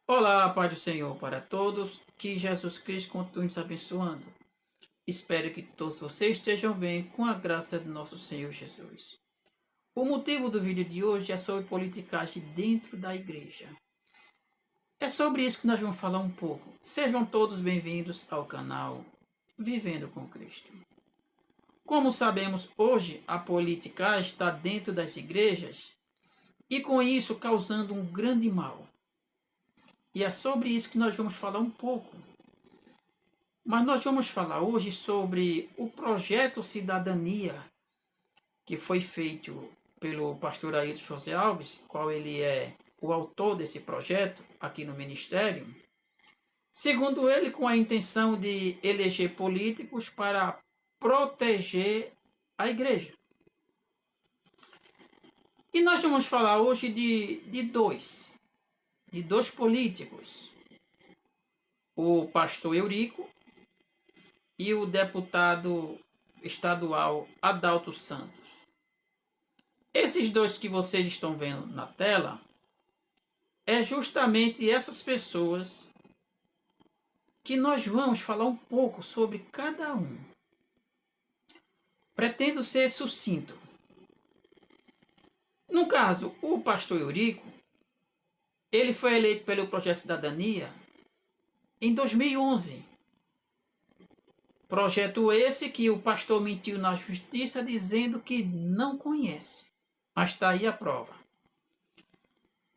Olá, Pai do Senhor para todos, que Jesus Cristo continue nos abençoando. Espero que todos vocês estejam bem com a graça de nosso Senhor Jesus. O motivo do vídeo de hoje é sobre politicagem dentro da igreja. É sobre isso que nós vamos falar um pouco. Sejam todos bem-vindos ao canal Vivendo com Cristo. Como sabemos, hoje a politicagem está dentro das igrejas e com isso causando um grande mal. E é sobre isso que nós vamos falar um pouco. Mas nós vamos falar hoje sobre o projeto Cidadania, que foi feito pelo pastor Ailton José Alves, qual ele é o autor desse projeto aqui no Ministério, segundo ele, com a intenção de eleger políticos para proteger a igreja. E nós vamos falar hoje de dois políticos, o pastor Eurico e o deputado estadual Adalto Santos. Esses dois que vocês estão vendo na tela é justamente essas pessoas que nós vamos falar um pouco sobre cada um. Pretendo ser sucinto. No caso, o pastor Eurico, ele foi eleito pelo Projeto Cidadania em 2011. Projeto esse que o pastor mentiu na justiça dizendo que não conhece. Mas está aí a prova.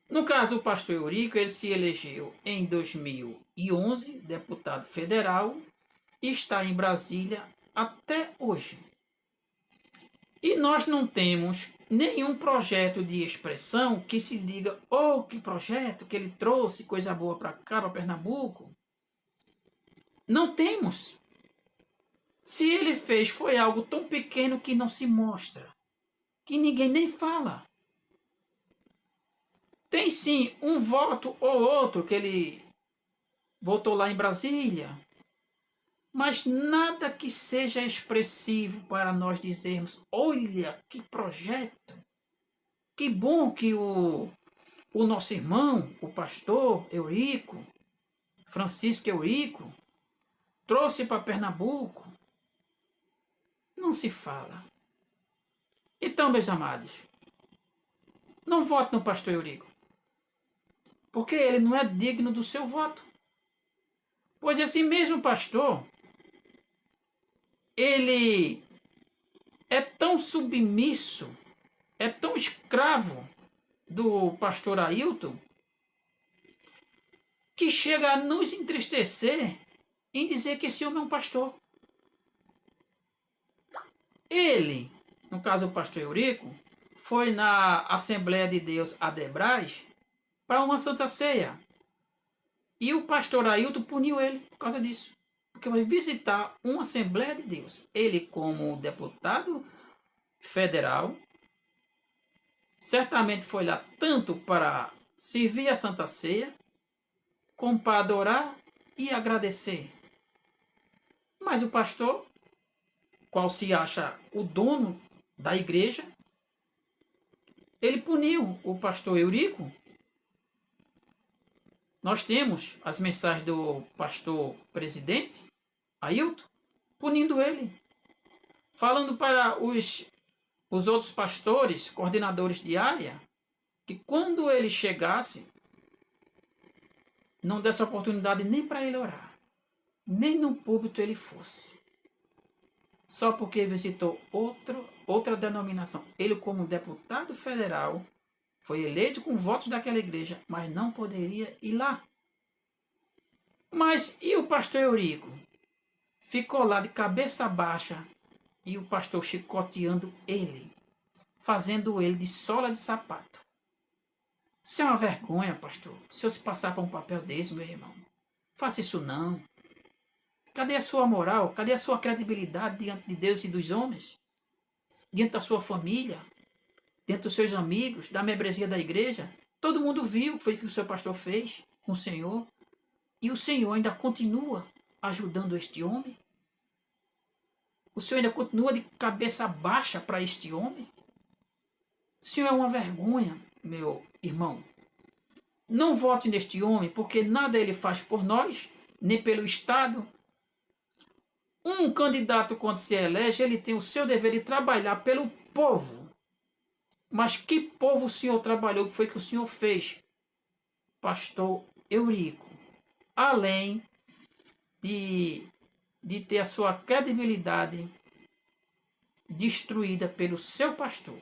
No caso, o pastor Eurico, ele se elegeu em 2011, deputado federal, e está em Brasília até hoje. E nós não temos nenhum projeto de expressão que se diga, oh, que projeto que ele trouxe, coisa boa para cá, para Pernambuco. Não temos. Se ele fez, foi algo tão pequeno que não se mostra, que ninguém nem fala. Tem sim um voto ou outro que ele votou lá em Brasília, mas nada que seja expressivo para nós dizermos, olha que projeto, que bom que o nosso irmão, o pastor Eurico, Francisco Eurico, trouxe para Pernambuco. Não se fala. Então, meus amados, não vote no pastor Eurico, porque ele não é digno do seu voto. Pois esse mesmo pastor, ele é tão submisso, é tão escravo do pastor Ailton, que chega a nos entristecer em dizer que esse homem é um pastor. Ele, no caso o pastor Eurico, foi na Assembleia de Deus Adebrais para uma Santa Ceia. E o pastor Ailton puniu ele por causa disso. Porque vai visitar uma Assembleia de Deus. Ele, como deputado federal, certamente foi lá tanto para servir a Santa Ceia, como para adorar e agradecer. Mas o pastor, qual se acha o dono da igreja, ele puniu o pastor Eurico. Nós temos as mensagens do pastor presidente, Ailton, punindo ele, falando para os outros pastores, coordenadores de área, que quando ele chegasse, não desse oportunidade nem para ele orar, nem no púlpito ele fosse. Só porque visitou outra denominação. Ele, como deputado federal, foi eleito com votos daquela igreja, mas não poderia ir lá. Mas e o pastor Eurico? Ficou lá de cabeça baixa e o pastor chicoteando ele, fazendo ele de sola de sapato. Isso é uma vergonha, pastor. Se eu se passar por um papel desse, meu irmão, faça isso não. Cadê a sua moral? Cadê a sua credibilidade diante de Deus e dos homens? Diante da sua família? Diante dos seus amigos? Da membresia da igreja? Todo mundo viu o que foi que o seu pastor fez com o Senhor. E o Senhor ainda continua ajudando este homem? O Senhor ainda continua de cabeça baixa para este homem? O Senhor é uma vergonha, meu irmão. Não vote neste homem, porque nada ele faz por nós, nem pelo Estado. Um candidato, quando se elege, ele tem o seu dever de trabalhar pelo povo. Mas que povo o senhor trabalhou? O que foi que o senhor fez, pastor Eurico? Além de ter a sua credibilidade destruída pelo seu pastor.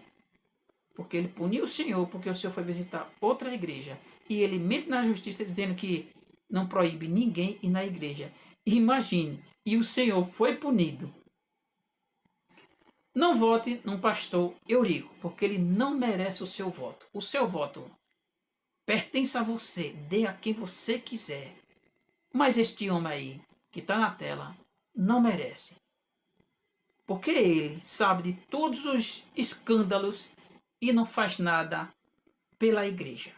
Porque ele puniu o senhor, porque o senhor foi visitar outra igreja. E ele mente na justiça dizendo que não proíbe ninguém ir na igreja. Imagine, e o senhor foi punido. Não vote num pastor Eurico, porque ele não merece o seu voto. O seu voto pertence a você, dê a quem você quiser. Mas este homem aí, que está na tela, não merece. Porque ele sabe de todos os escândalos e não faz nada pela igreja.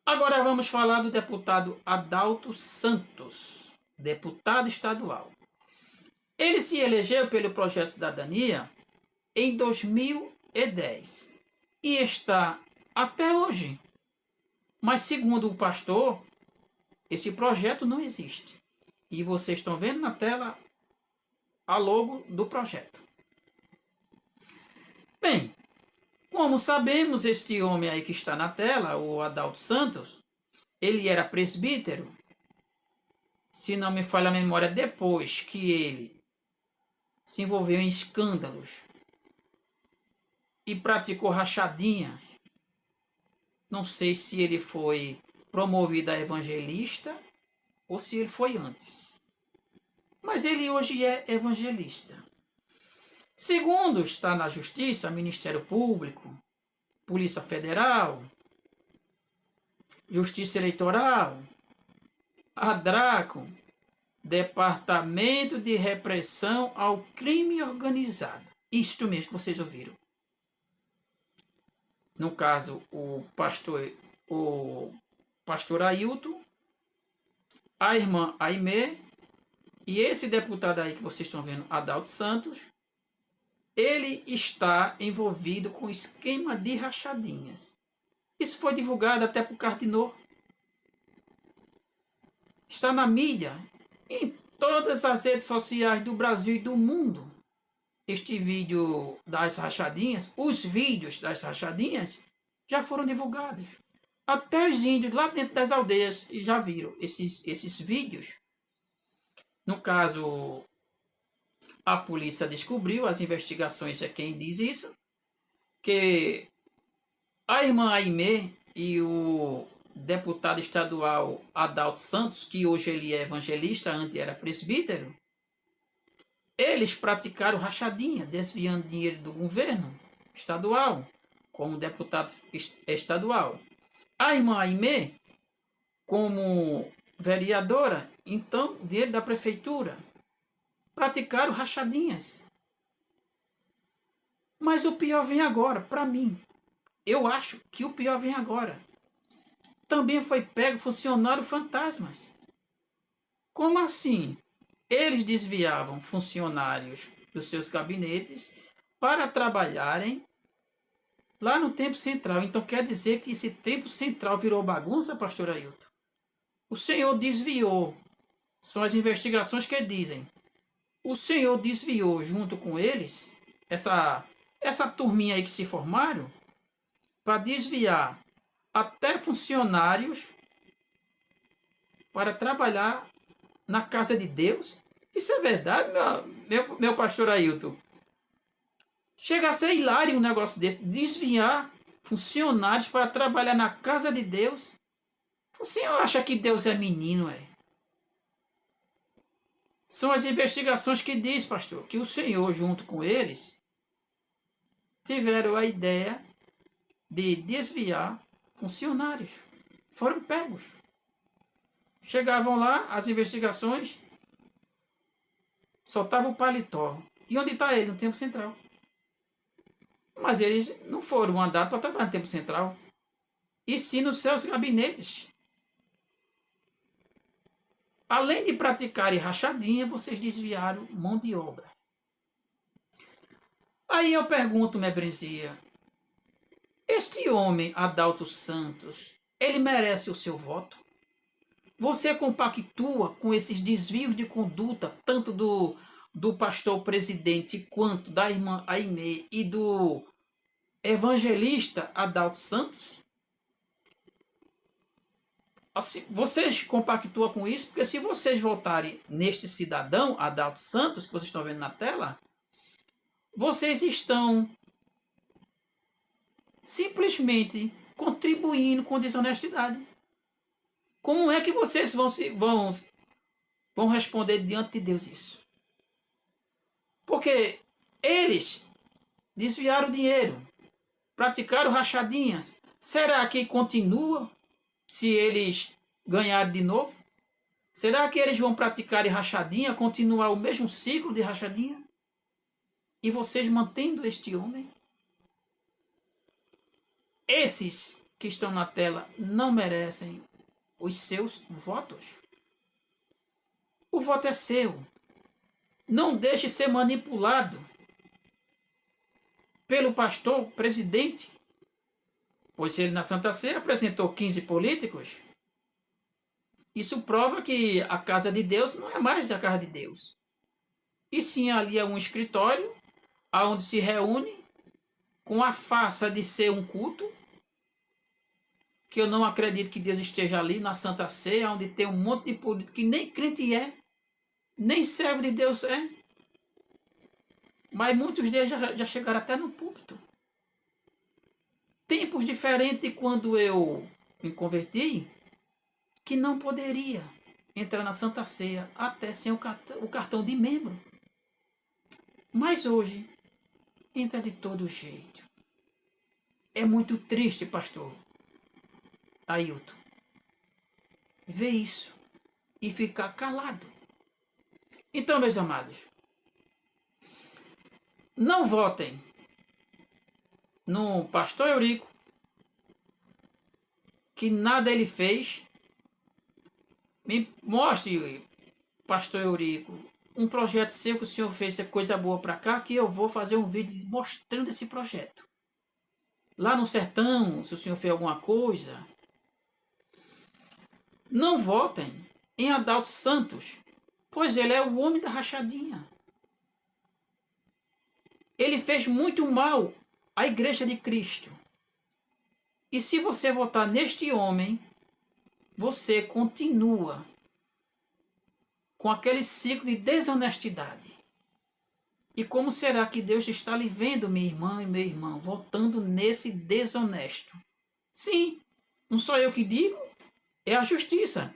Agora vamos falar do deputado Adalto Santos, deputado estadual. Ele se elegeu pelo Projeto Cidadania em 2010 e está até hoje. Mas segundo o pastor, esse projeto não existe. E vocês estão vendo na tela a logo do projeto. Bem, como sabemos, este homem aí que está na tela, o Adalto Santos, ele era presbítero. Se não me falha a memória, depois que ele se envolveu em escândalos e praticou rachadinhas, não sei se ele foi promovido a evangelista ou se ele foi antes. Mas ele hoje é evangelista. Segundo está na Justiça, Ministério Público, Polícia Federal, Justiça Eleitoral, ADRACO, Departamento de Repressão ao Crime Organizado. Isto mesmo que vocês ouviram. No caso, o pastor Ailton, a irmã Aimee e esse deputado aí que vocês estão vendo, Adalto Santos, ele está envolvido com esquema de rachadinhas. Isso foi divulgado até por Cardinô. Está na mídia, em todas as redes sociais do Brasil e do mundo. Este vídeo das rachadinhas, os vídeos das rachadinhas já foram divulgados. Até os índios lá dentro das aldeias já viram esses vídeos. No caso, a polícia descobriu, as investigações é quem diz isso, que a irmã Aimee e o deputado estadual Adalto Santos, que hoje ele é evangelista, antes era presbítero, eles praticaram rachadinha, desviando dinheiro do governo estadual, como deputado estadual. A irmã Aimee, como vereadora, então, dinheiro da prefeitura. Praticaram rachadinhas. Mas o pior vem agora, para mim. Eu acho que o pior vem agora. Também foi pego funcionário fantasmas. Como assim? Eles desviavam funcionários dos seus gabinetes para trabalharem lá no Templo Central. Então quer dizer que esse Templo Central virou bagunça, pastor Ailton? O Senhor desviou. São as investigações que dizem. O Senhor desviou junto com eles, essa turminha aí que se formaram, para desviar até funcionários para trabalhar na casa de Deus. Isso é verdade, meu pastor Ailton? Chega a ser hilário um negócio desse, desviar funcionários para trabalhar na casa de Deus. O senhor acha que Deus é menino, é? São as investigações que diz, pastor, que o Senhor, junto com eles, tiveram a ideia de desviar funcionários. Foram pegos. Chegavam lá, as investigações, soltavam o paletó. E onde está ele? No Templo Central. Mas eles não foram mandados para trabalhar no Templo Central, e sim nos seus gabinetes. Além de praticarem rachadinha, vocês desviaram mão de obra. Aí eu pergunto, membresia, este homem, Adalto Santos, ele merece o seu voto? Você compactua com esses desvios de conduta, tanto do pastor presidente quanto da irmã Aimee e do evangelista Adalto Santos? Assim, vocês compactuam com isso? Porque se vocês votarem neste cidadão, Adalto Santos, que vocês estão vendo na tela, vocês estão simplesmente contribuindo com desonestidade. Como é que vocês vão responder diante de Deus isso? Porque eles desviaram o dinheiro, praticaram rachadinhas. Será que continua se eles ganharem de novo? Será que eles vão praticar rachadinha, continuar o mesmo ciclo de rachadinha? E vocês mantendo este homem? Esses que estão na tela não merecem os seus votos. O voto é seu. Não deixe ser manipulado pelo pastor presidente, pois ele na Santa Ceia apresentou 15 políticos. Isso prova que a casa de Deus não é mais a casa de Deus. E sim ali é um escritório onde se reúne com a farsa de ser um culto, que eu não acredito que Deus esteja ali na Santa Ceia, onde tem um monte de político que nem crente é, nem servo de Deus é. Mas muitos deles já chegaram até no púlpito. Tempos diferentes de quando eu me converti, que não poderia entrar na Santa Ceia até sem o cartão de membro. Mas hoje, entra de todo jeito. É muito triste, pastor Ailton, ver isso e ficar calado. Então, meus amados, não votem no pastor Eurico, que nada ele fez. Me mostre, pastor Eurico, um projeto seu que o senhor fez, é coisa boa para cá, que eu vou fazer um vídeo mostrando esse projeto. Lá no sertão, se o senhor fez alguma coisa. Não votem em Adalto Santos, pois ele é o homem da rachadinha. Ele fez muito mal à Igreja de Cristo. E se você votar neste homem, você continua com aquele ciclo de desonestidade. E como será que Deus está lhe vendo, minha irmã e meu irmão, votando nesse desonesto? Sim, não sou eu que digo, é a justiça.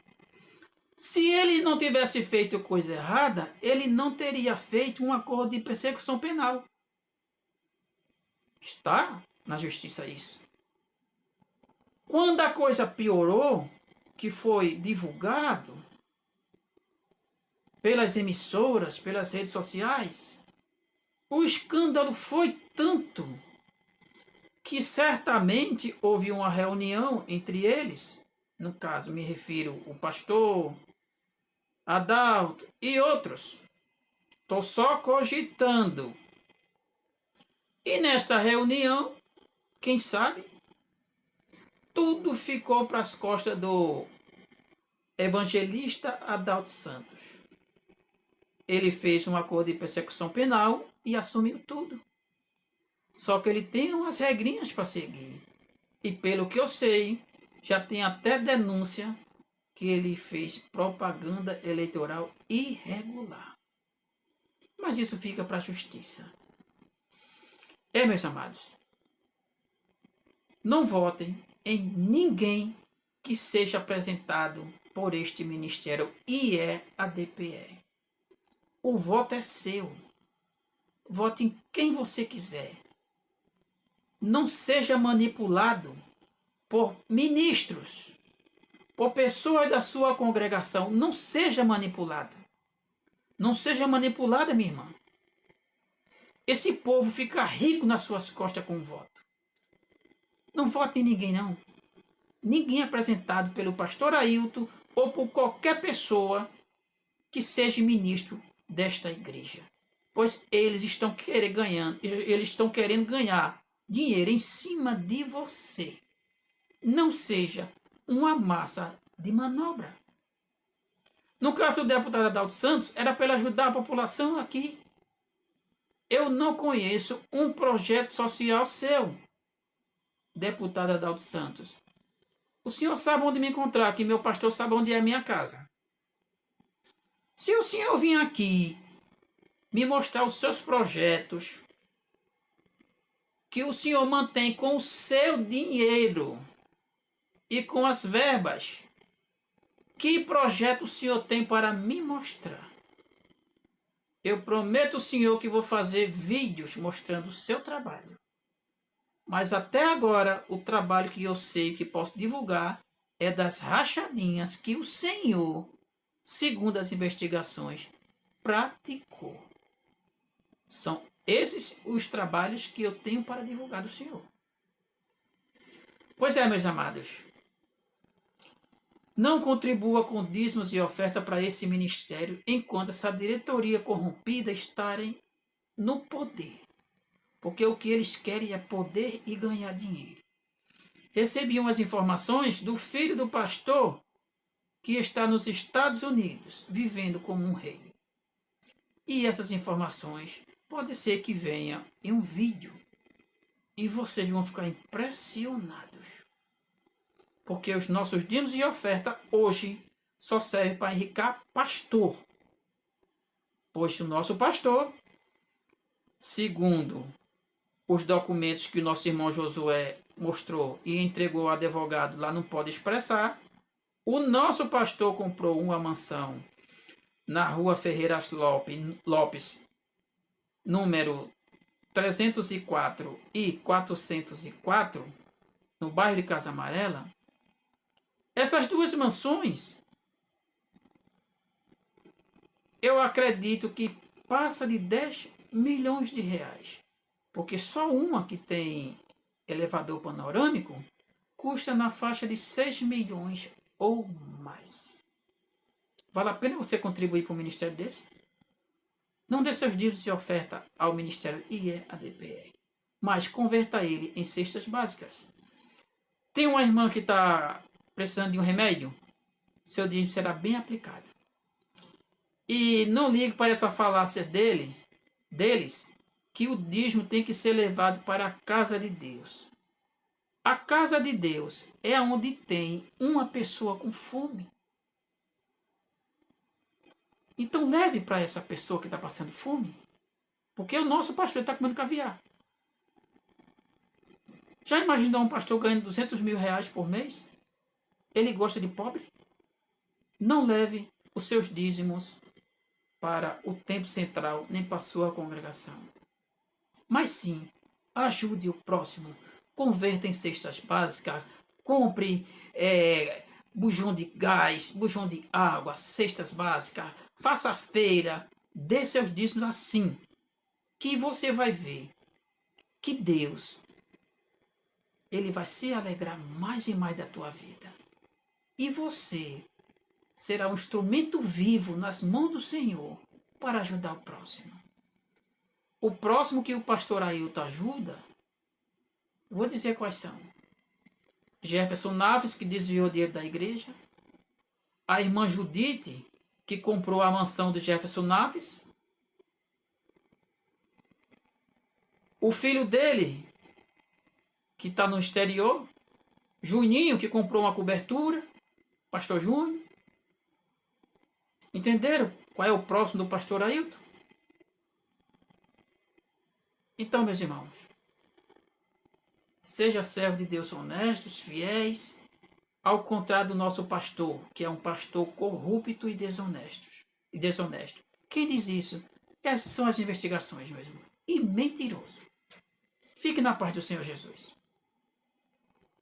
Se ele não tivesse feito coisa errada, ele não teria feito um acordo de persecução penal. Está na justiça isso. Quando a coisa piorou, que foi divulgado pelas emissoras, pelas redes sociais, o escândalo foi tanto que certamente houve uma reunião entre eles, no caso me refiro o pastor Adalto e outros. Estou só cogitando. E nesta reunião, quem sabe, tudo ficou para as costas do evangelista Adalto Santos. Ele fez um acordo de persecução penal e assumiu tudo. Só que ele tem umas regrinhas para seguir. E pelo que eu sei, já tem até denúncia que ele fez propaganda eleitoral irregular. Mas isso fica para a justiça. Meus amados, não votem em ninguém que seja apresentado por este ministério IEADPE. O voto é seu. Vote em quem você quiser. Não seja manipulado por ministros, por pessoas da sua congregação. Não seja manipulado. Não seja manipulada, minha irmã. Esse povo fica rico nas suas costas com o voto. Não vote em ninguém, não. Ninguém apresentado pelo pastor Ailton ou por qualquer pessoa que seja ministro desta igreja. Pois eles estão querendo ganhar dinheiro em cima de você. Não seja uma massa de manobra. No caso do deputado Adalto Santos, era para ele ajudar a população aqui. Eu não conheço um projeto social seu, deputado Adalto Santos. O senhor sabe onde me encontrar, que meu pastor sabe onde é a minha casa. Se o senhor vir aqui me mostrar os seus projetos, que o senhor mantém com o seu dinheiro e com as verbas, que projeto o senhor tem para me mostrar? Eu prometo ao senhor que vou fazer vídeos mostrando o seu trabalho. Mas até agora, o trabalho que eu sei que posso divulgar é das rachadinhas que o senhor, segundo as investigações, praticou. São esses os trabalhos que eu tenho para divulgar do senhor. Pois é, meus amados. Não contribua com dízimos e oferta para esse ministério enquanto essa diretoria corrompida estarem no poder. Porque o que eles querem é poder e ganhar dinheiro. Recebi umas informações do filho do pastor que está nos Estados Unidos, vivendo como um rei. E essas informações pode ser que venha em um vídeo e vocês vão ficar impressionados. Porque os nossos dízimos e oferta hoje só servem para enriquecer pastor. Pois o nosso pastor, segundo os documentos que o nosso irmão Josué mostrou e entregou ao advogado lá não pode expressar, o nosso pastor comprou uma mansão na rua Ferreira Lopes, número 304 e 404, no bairro de Casa Amarela. Essas duas mansões, eu acredito que passa de 10 milhões de reais. Porque só uma que tem elevador panorâmico custa na faixa de 6 milhões ou mais. Vale a pena você contribuir para um ministério desse? Não dê seus dízimos de oferta ao ministério IEADPR, mas converta ele em cestas básicas. Tem uma irmã que está precisando de um remédio? Seu dízimo será bem aplicado. E não ligue para essa falácia deles, que o dízimo tem que ser levado para a casa de Deus. A casa de Deus é onde tem uma pessoa com fome. Então leve para essa pessoa que está passando fome. Porque o nosso pastor está comendo caviar. Já imaginou um pastor ganhando 200 mil reais por mês? Ele gosta de pobre? Não leve os seus dízimos para o templo central, nem para a sua congregação. Mas sim, ajude o próximo. Converta em cestas básicas. Compre bujão de gás, bujão de água, cestas básicas. Faça feira. Dê seus dízimos assim. Que você vai ver que Deus, Ele vai se alegrar mais e mais da tua vida. E você será um instrumento vivo nas mãos do Senhor para ajudar o próximo. O próximo que o pastor Ailton ajuda, vou dizer quais são. Jefferson Naves, que desviou dinheiro da igreja. A irmã Judite, que comprou a mansão de Jefferson Naves. O filho dele, que está no exterior. Juninho, que comprou uma cobertura. Pastor Júnior. Entenderam qual é o próximo do pastor Ailton? Então, meus irmãos, seja servo de Deus honestos, fiéis, ao contrário do nosso pastor, que é um pastor corrupto e desonesto. Quem diz isso? Essas são as investigações, meu irmão. E mentiroso. Fique na paz do Senhor Jesus.